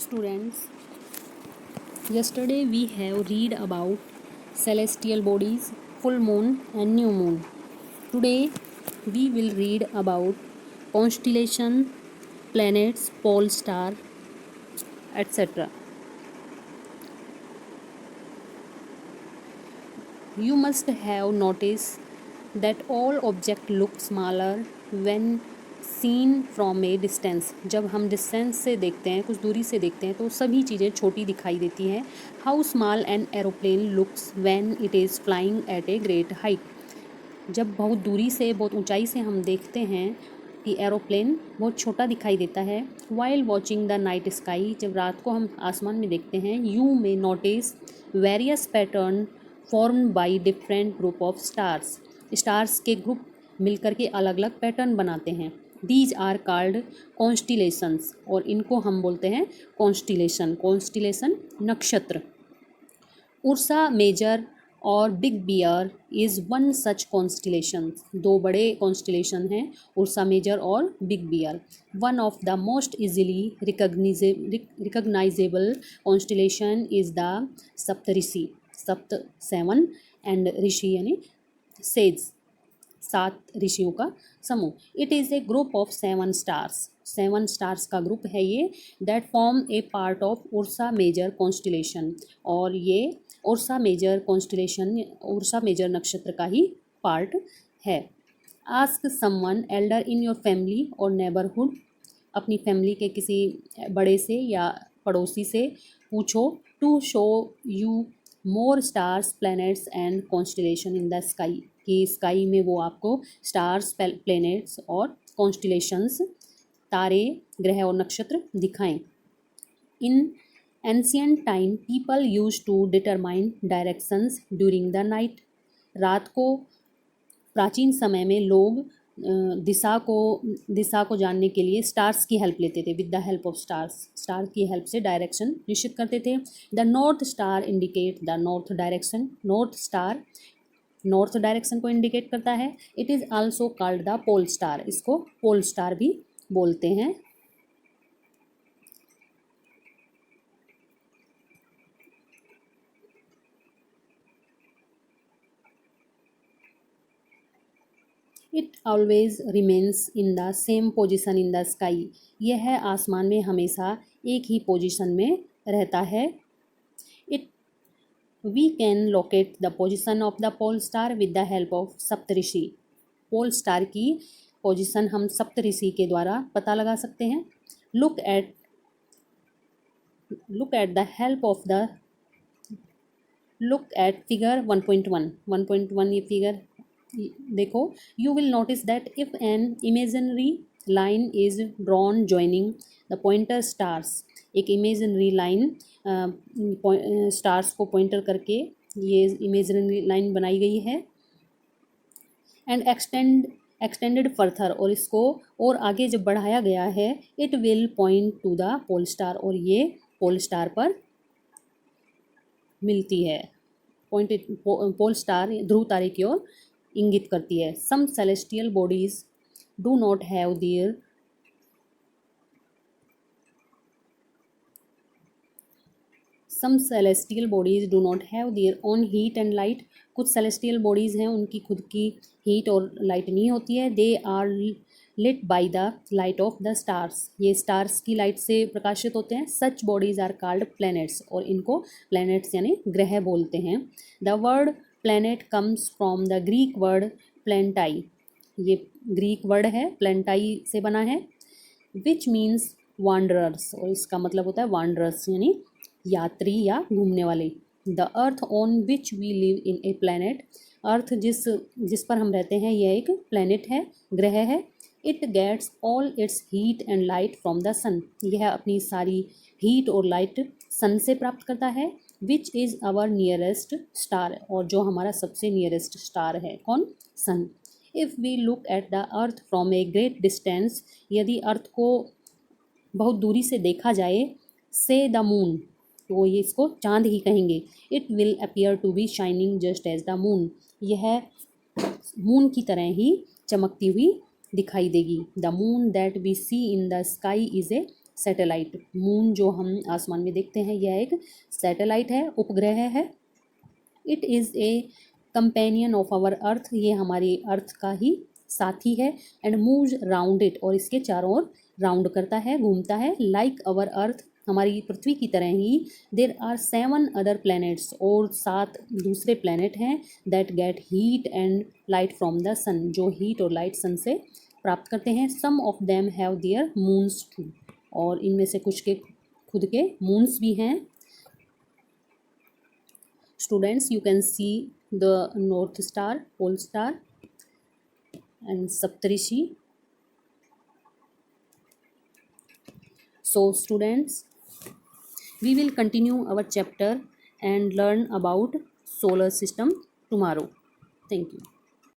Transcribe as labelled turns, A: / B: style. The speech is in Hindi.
A: Students, yesterday we have read about celestial bodies, full moon and new moon. Today we will read about constellation, planets, pole star, etc. You must have noticed that all objects look smaller when seen from a distance. जब हम डिस्टेंस से देखते हैं, कुछ दूरी से देखते हैं, तो सभी चीज़ें छोटी दिखाई देती हैं. How small an aeroplane looks when it is flying eight a great height. जब बहुत दूरी से, बहुत ऊंचाई से हम देखते हैं कि एरोप्लेन बहुत छोटा दिखाई देता है. While watching the night sky, जब रात को हम आसमान में देखते हैं, you may notice various pattern form by different group of stars. Stars के ग्रुप मिलकर के अलग अलग पैटर्न बनाते हैं. दीज आर कॉल्ड कॉन्स्टिलेशंस, और इनको हम बोलते हैं कॉन्स्टिलेशन. कॉन्स्टिलेशन नक्षत्र. उर्सा मेजर और big bear is one such constellation. दो बड़े कॉन्स्टिलेशन हैं, उर्सा मेजर और big bear. One of the most easily recognisable constellation is the Saptarishi. सप्त 7 एंड ऋषि यानी सेज, 7 ऋषियों का समूह. It is a group of 7 stars. 7 stars का ग्रुप है ये. That form a part of Ursa Major constellation. और ये Ursa Major constellation, Ursa Major नक्षत्र का ही पार्ट है. Ask someone elder in your family और नेबरहुड. अपनी फैमिली के किसी बड़े से या पड़ोसी से पूछो. To show you more stars, planets and constellation in the sky. कि स्काई में वो आपको स्टार्स, प्लैनेट्स और कॉन्स्टिलेशंस, तारे, ग्रह और नक्षत्र दिखाएं. In ancient time people use to determine directions during the night. रात को, प्राचीन समय में लोग दिशा को जानने के लिए स्टार्स की हेल्प लेते थे. With the help of stars, star की हेल्प से डायरेक्शन निश्चित करते थे. The north star indicate the north direction. North star north direction को इंडिकेट करता है. It is also called the pole star. इसको पोल स्टार भी बोलते हैं. It always remains in the same position in the sky. यह आसमान में हमेशा एक ही पोजिशन में रहता है. It we can locate the position of the pole star with the help of Saptarishi. Pole star की पोजिशन हम सप्तऋषि के द्वारा पता लगा सकते हैं. Look at the help of the look at figure 1.1. ये फिगर देखो. You will notice that if an imaginary line is drawn joining the pointer stars. एक इमेजिनरी लाइन स्टार्स को पॉइंटर करके ये इमेजिनरी लाइन बनाई गई है. एंड एक्सटेंडेड फर्थर, और इसको और आगे जब बढ़ाया गया है, it will point to the pole star. और ये पोल स्टार पर मिलती है. पोल स्टार ध्रुव तारे की ओर इंगित करती है. Some celestial bodies do not have their Some celestial bodies do not have their own heat and light. कुछ celestial bodies हैं, उनकी खुद की heat और light नहीं होती है. They are lit by the light of the stars. ये stars की light से प्रकाशित होते हैं. Such bodies are called planets, और इनको planets यानी ग्रह बोलते हैं. The word planet comes from the Greek word plantai. ये ग्रीक वर्ड है, प्लेंटाई से बना है. Which means wanderers, और इसका मतलब होता है wanderers यानी यात्री या घूमने वाले. The earth on which we live in a planet. Earth जिस पर हम रहते हैं, यह एक प्लैनेट है, ग्रह है. It gets all its heat and light from the sun. यह अपनी सारी हीट और लाइट सन से प्राप्त करता है. Which is our nearest star, और जो हमारा सबसे नियरेस्ट स्टार है, कौन? Sun. If we look at the earth from a great distance. यदि अर्थ को बहुत दूरी से देखा जाए, से द मून, तो ये इसको चांद ही कहेंगे. It will appear to be shining just as the moon. यह मून की तरह ही चमकती हुई दिखाई देगी. The moon that we see in the sky is a satellite. Moon जो हम आसमान में देखते हैं यह एक सैटेलाइट है, उपग्रह है। It is a companion of our earth, ये हमारी अर्थ का ही साथी है। एंड मूव्स राउंड इट, और इसके चारों ओर राउंड करता है, घूमता है। लाइक अवर अर्थ, हमारी पृथ्वी की तरह ही। देर आर 7 अदर प्लैनेट्स, और 7 दूसरे प्लैनेट हैं। That get heat and light from the sun, जो हीट और लाइट सन से प्राप्त करते हैं। Some of them have their moons too, और इनमें से कुछ के खुद के मून्स भी हैं। Students, you can see the North Star, Pole Star and Saptarishi. So students, we will continue our chapter and learn about solar system tomorrow. Thank you.